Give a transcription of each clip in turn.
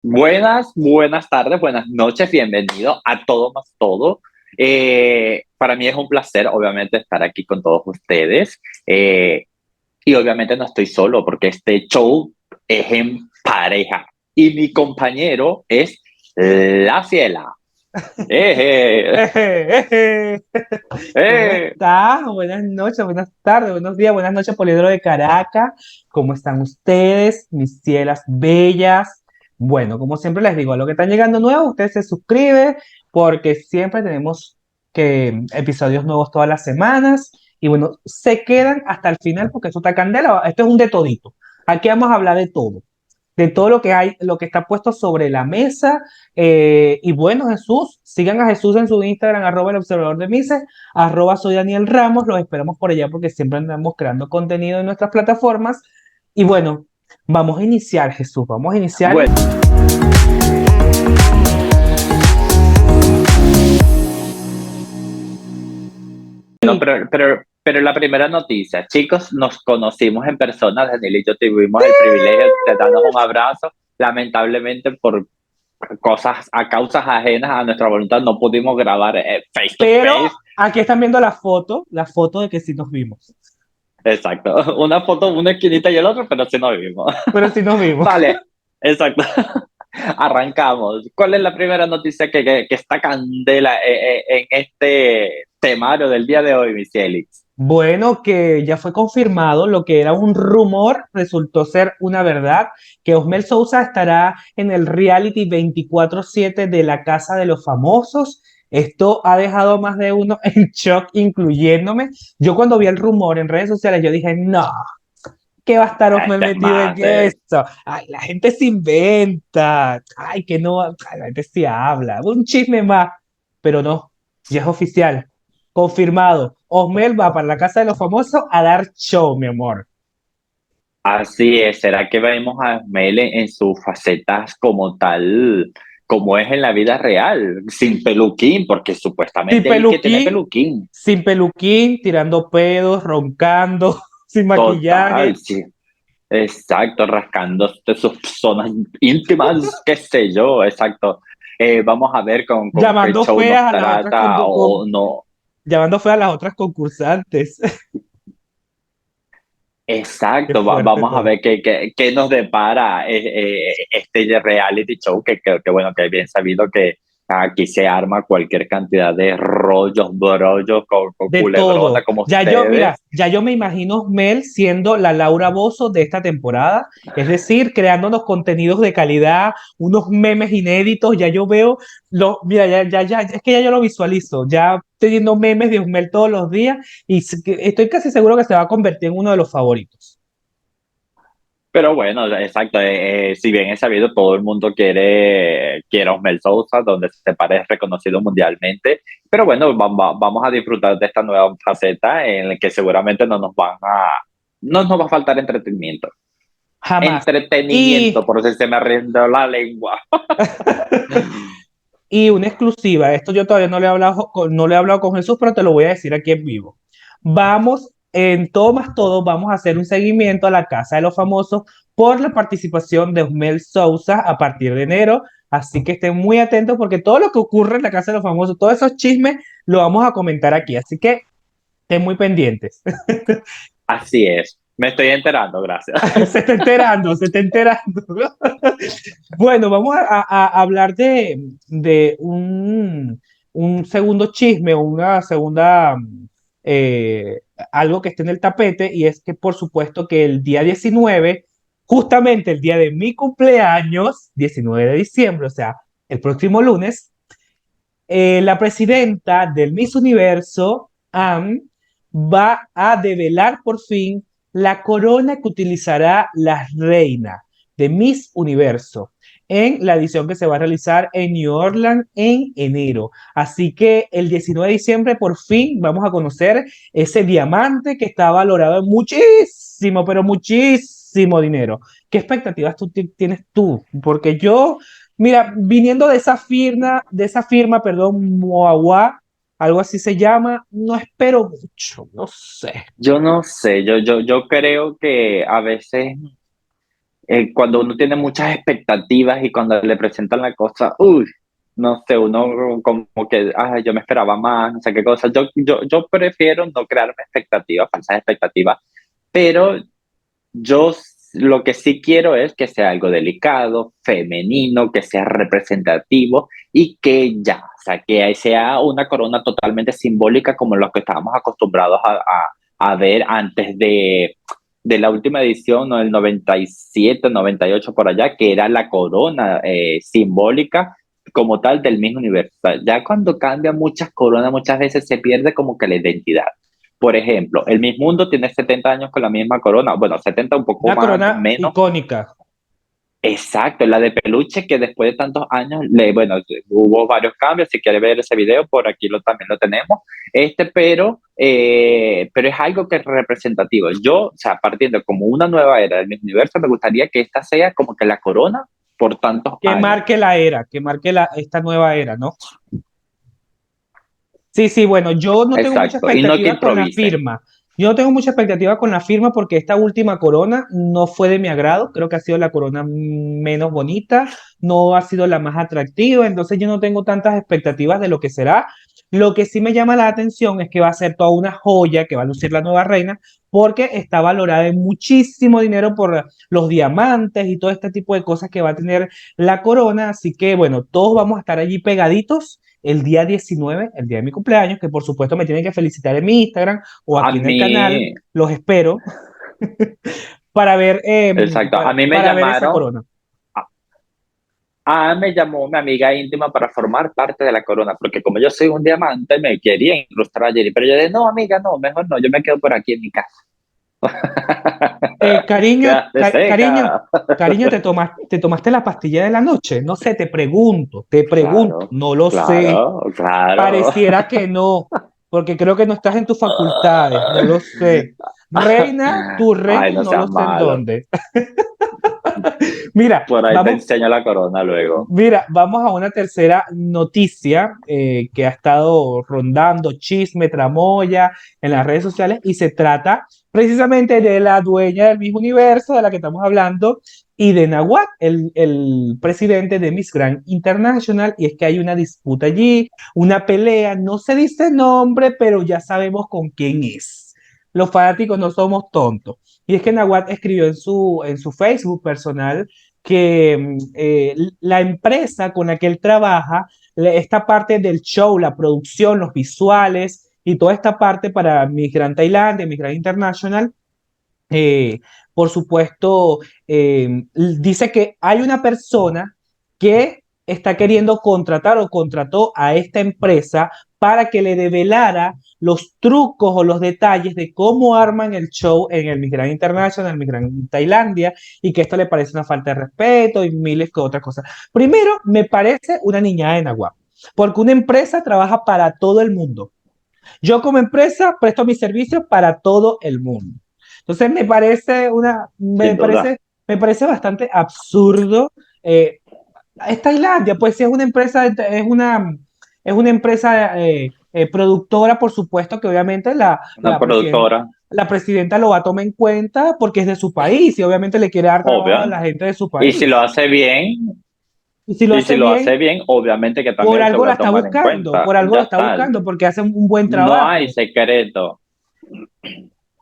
Buenas tardes, buenas noches, bienvenido a Todo Más Todo. Para mí es un placer, obviamente, estar aquí con todos ustedes. Y obviamente no estoy solo, porque este show es en pareja. Y mi compañero es la Ciela. ¡Eh, Eje. ¿Cómo eh! estás? Buenas noches, buenas tardes, buenos días, buenas noches, Poliedro de Caracas. ¿Cómo están ustedes, mis cielas bellas? Bueno, como siempre les digo, a los que están llegando nuevos, ustedes se suscriben porque siempre tenemos episodios nuevos todas las semanas. Y bueno, se quedan hasta el final porque esto está candela. Esto es un de todito. Aquí vamos a hablar de todo lo que hay, lo que está puesto sobre la mesa. Y bueno, Jesús, sigan a Jesús en su Instagram, @el observador de Mises, @soy Daniel Ramos, los esperamos por allá porque siempre andamos creando contenido en nuestras plataformas. Y bueno, vamos a iniciar, Jesús, vamos a iniciar. Bueno, Y, pero la primera noticia, chicos, nos conocimos en persona, Daniel y yo tuvimos el privilegio de darnos un abrazo. Lamentablemente, por cosas, a causas ajenas a nuestra voluntad, no pudimos grabar face to pero face. aquí están viendo la foto de que sí nos vimos, Exacto. Una foto, una esquinita y el otro, pero sí nos vimos. pero sí nos vimos. Vale, exacto. Arrancamos. ¿Cuál es la primera noticia que está candela en este temario del día de hoy, Miss Elix? Bueno, que ya fue confirmado, lo que era un rumor resultó ser una verdad, que Osmel Sousa estará en el reality 24/7 de la Casa de los Famosos. Esto ha dejado más de uno en shock, incluyéndome. Yo cuando vi el rumor en redes sociales, yo dije, no, ¿qué va a estar Osmel Este es metido en más, esto? Ay, la gente se inventa. Ay, que no, ay, la gente sí habla. Un chisme más. Pero no, ya es oficial. Confirmado. Osmel va para la Casa de los Famosos a dar show, mi amor. así es. ¿Será que vemos a Mel en sus facetas como tal, como es en la vida real, sin peluquín? Porque Sin supuestamente hay que tener peluquín, peluquín. sin peluquín, tirando pedos, roncando, sin Total, maquillaje, sí. Exacto, rascándose sus zonas íntimas, qué sé yo, exacto. Vamos a ver con qué llamando show feas nos a las otras trata o no. llamando feas a las otras concursantes. Qué Exacto, fuerte vamos a todo. ver qué nos depara este reality show, que bueno, que bien sabido que aquí se arma cualquier cantidad de rollos, brollos, con De culebrona todo. como Ya yo, mira, ustedes. ya yo me imagino Mel siendo la Laura Bozzo de esta temporada, es decir, creándonos contenidos de calidad, unos memes inéditos, ya yo veo, mira, es que ya yo lo visualizo, ya teniendo memes de Mel todos los días y estoy casi seguro que se va a convertir en uno de los favoritos. Pero bueno, exacto, si bien es sabido, todo el mundo quiere a Osmel Sousa, donde se parece reconocido mundialmente, pero bueno, vamos a disfrutar de esta nueva faceta en la que seguramente no nos va a faltar entretenimiento. Jamás. Entretenimiento, Y, por si se me rinde la lengua. y una exclusiva, esto yo todavía no le he hablado con Jesús, pero te lo voy a decir aquí en vivo. Vamos, en todo más todo, vamos a hacer un seguimiento a la Casa de los Famosos por la participación de Osmel Sousa a partir de enero. Así que estén muy atentos porque todo lo que ocurre en la Casa de los Famosos, todos esos chismes, lo vamos a comentar aquí. Así que estén muy pendientes. Así es, me estoy enterando, gracias. Se está enterando, se está enterando. Bueno, vamos a hablar de un segundo chisme, una segunda, eh, algo que esté en el tapete, y es que por supuesto que el día 19, justamente el día de mi cumpleaños, 19 de diciembre, o sea, el próximo lunes, la presidenta del Miss Universo, Anne, va a develar por fin la corona que utilizará la reina de Miss Universo en la edición que se va a realizar en New Orleans en enero. Así que el 19 de diciembre por fin vamos a conocer ese diamante que está valorado en muchísimo, pero muchísimo dinero. ¿Qué expectativas tienes tú? Porque yo, mira, viniendo de esa firma, perdón, Moawa, algo así se llama, no espero mucho, no sé. Yo no sé, yo creo que a veces cuando uno tiene muchas expectativas y cuando le presentan la cosa, uy, no sé, uno como que, yo me esperaba más, no sé qué cosa. Yo prefiero no crearme expectativas, falsas expectativas, pero yo lo que sí quiero es que sea algo delicado, femenino, que sea representativo y que ya, o sea, que sea una corona totalmente simbólica como lo que estábamos acostumbrados a ver antes de la última edición, ¿no? El 97, 98 por allá, que era la corona simbólica como tal del mismo universo. O sea, ya cuando cambian muchas coronas, muchas veces se pierde como que la identidad. Por ejemplo, el Miss Mundo tiene 70 años con la misma corona, bueno, 70 un poco Una más, corona menos. icónica. Exacto, la de peluche que después de tantos años, bueno, hubo varios cambios, si quieres ver ese video, por aquí también lo tenemos, pero es algo que es representativo. Yo, o sea, partiendo como una nueva era del mismo universo, me gustaría que esta sea como que la corona por tantos Que años. marque la era, que marque esta nueva era, ¿no? Sí, sí, bueno, yo no tengo mucha Exacto, y no que expectativa con la improvisen. firma. Yo no tengo mucha expectativa con la firma porque esta última corona no fue de mi agrado. Creo que ha sido la corona menos bonita, no ha sido la más atractiva, entonces yo no tengo tantas expectativas de lo que será. Lo que sí me llama la atención es que va a ser toda una joya que va a lucir la nueva reina porque está valorada en muchísimo dinero por los diamantes y todo este tipo de cosas que va a tener la corona. Así que bueno, todos vamos a estar allí pegaditos el día 19, el día de mi cumpleaños, que por supuesto me tienen que felicitar en mi Instagram o A aquí en el canal, mí, los espero para ver, exacto, a mí me para ver esa llamaron. corona. Me llamó mi amiga íntima para formar parte de la corona, porque como yo soy un diamante, me quería incrustar allí. Pero yo dije, no, amiga, no, mejor no, yo me quedo por aquí en mi casa. Quedaste Cariño, seca. cariño, te tomaste la pastilla de la noche. No sé, te pregunto, Claro, no lo sé. claro, claro. Pareciera que no, porque creo que no estás en tus facultades, no lo sé. Reina, tu Ay, reino, no no lo seas sé en malo. dónde. Mira, Por ahí te vamos, enseño la corona luego. Mira, vamos a una tercera noticia que ha estado rondando chisme, tramoya en las redes sociales y se trata precisamente de la dueña del mismo universo de la que estamos hablando y de Nahuatl, el presidente de Miss Grand International. Y es que hay una disputa allí, una pelea, no se dice nombre, pero ya sabemos con quién es. Los fanáticos no somos tontos. Y es que Nahuatl escribió en su Facebook personal que la empresa con la que él trabaja, esta parte del show, la producción, los visuales y toda esta parte para Miss Grand Tailandia, Miss Grand International, eh, por supuesto, dice que hay una persona que está queriendo contratar o contrató a esta empresa para que le develara los trucos o los detalles de cómo arman el show en el Miss Grand International, el Miss Grand Tailandia, y que esto le parece una falta de respeto y miles de otras cosas. Primero, me parece una niñada de Naguá, porque una empresa trabaja para todo el mundo. Yo como empresa presto mis servicios para todo el mundo. Entonces Sin duda. me parece bastante absurdo. Eh, es Tailandia, pues sí es una empresa productora, por supuesto que obviamente Una productora, la presidenta lo va a tomar en cuenta porque es de su país y obviamente le quiere dar trabajo a obvio. la gente de su Y si país. lo hace bien, Y si lo y hace si lo bien, hace bien, obviamente que por también se algo va la a está tomar en buscando, cuenta. por algo lo Ya está está. buscando porque hace un buen No hay trabajo. secreto.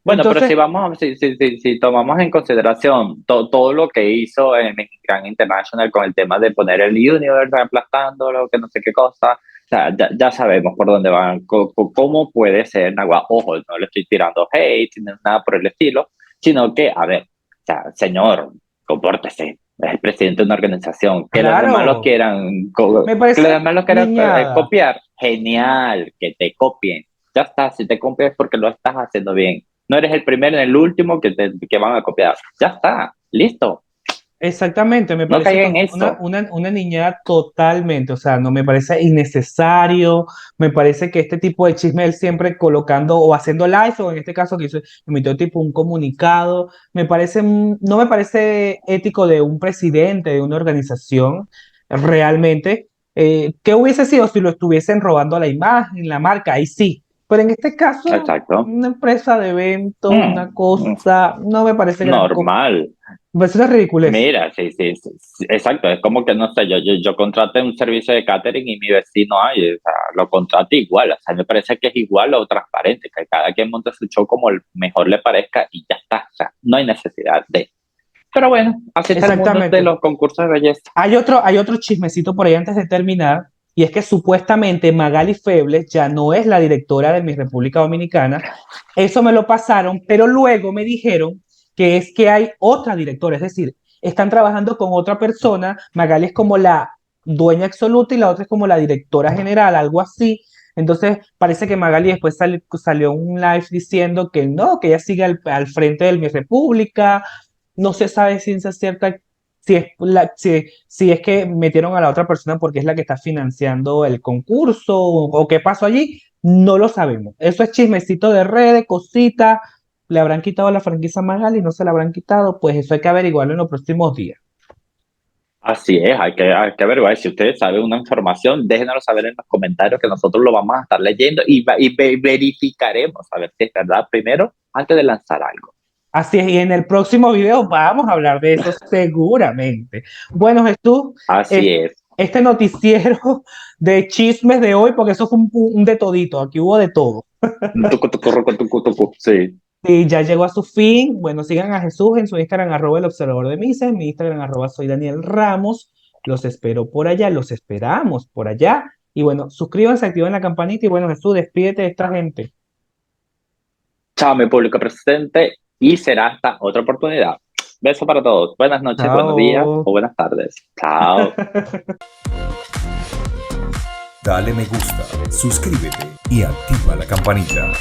Bueno, pero Entonces, si tomamos en consideración todo lo que hizo en Mexicana International con el tema de poner el Universe aplastándolo, que no sé qué cosa, o sea, ya sabemos por dónde van, cómo puede ser Nagua. Ojo, no le estoy tirando hate, ni nada por el estilo, sino que, a ver, o sea, señor, compórtese. Es el presidente de una organización. Que los demás lo claro, quieran, me que los parece demás lo quieran niñada. copiar. Genial, que te copien. Ya está, si te copias es porque lo estás haciendo bien. No eres el primero ni el último que van a copiar. Ya está, listo. Exactamente, me No parece caigan en eso. una niñada totalmente, o sea, no me parece innecesario, me parece que este tipo de chisme él siempre colocando o haciendo live, o en este caso que hizo, emitió tipo un comunicado, no me parece ético de un presidente de una organización, realmente. ¿Qué hubiese sido si lo estuviesen robando la imagen, la marca? Ahí sí, pero en este caso, Exacto. una empresa de eventos, una Mm, cosa, no me parece gran cosa. normal. Pues eso es ridiculez. Mira, sí, sí, sí, sí, exacto, es como que no sé, yo contraté un servicio de catering y mi vecino ahí, o sea, lo contraté igual, o sea, me parece que es igual o transparente, que cada quien monte su show como mejor le parezca y ya está, o sea, no hay necesidad de. Pero bueno, así está el mundo de Exactamente. los concursos de belleza. Hay otro chismecito por ahí antes de terminar, y es que supuestamente Magali Febles ya no es la directora de mi República Dominicana. Eso me lo pasaron, pero luego me dijeron que es que hay otra directora, es decir, están trabajando con otra persona. Magali es como la dueña absoluta y la otra es como la directora general, algo así. Entonces parece que Magali después salió un live diciendo que no, que ella sigue al frente de mi República. No se sabe ciencia cierta si es que metieron a la otra persona porque es la que está financiando el concurso o qué pasó allí, no lo sabemos. Eso es chismecito de redes, cositas. ¿Le habrán quitado la franquicia a Magali? ¿No se la habrán quitado? Pues eso hay que averiguarlo en los próximos días. Así es, hay que averiguar. Si ustedes saben una información, déjenoslo saber en los comentarios que nosotros lo vamos a estar leyendo y verificaremos a ver si es verdad primero antes de lanzar algo. Así es, y en el próximo video vamos a hablar de eso seguramente. Bueno, Jesús, Así es- es. este noticiero de chismes de hoy, porque eso fue un de todito, aquí hubo de todo. Tucu, tucu, rucu, tucu, tucu. Sí. Y ya llegó a su fin. Bueno, sigan a Jesús en su Instagram, el observador de Mises, en mi Instagram, soy Daniel Ramos. Los espero por allá, los esperamos por allá. Y bueno, suscríbanse, activen la campanita y bueno, Jesús, despídete de esta gente. Chao, mi público presente, y será hasta otra oportunidad. Beso para todos. Buenas noches, buenos días Chao. o buenas tardes. Chao. Dale me gusta, suscríbete y activa la campanita.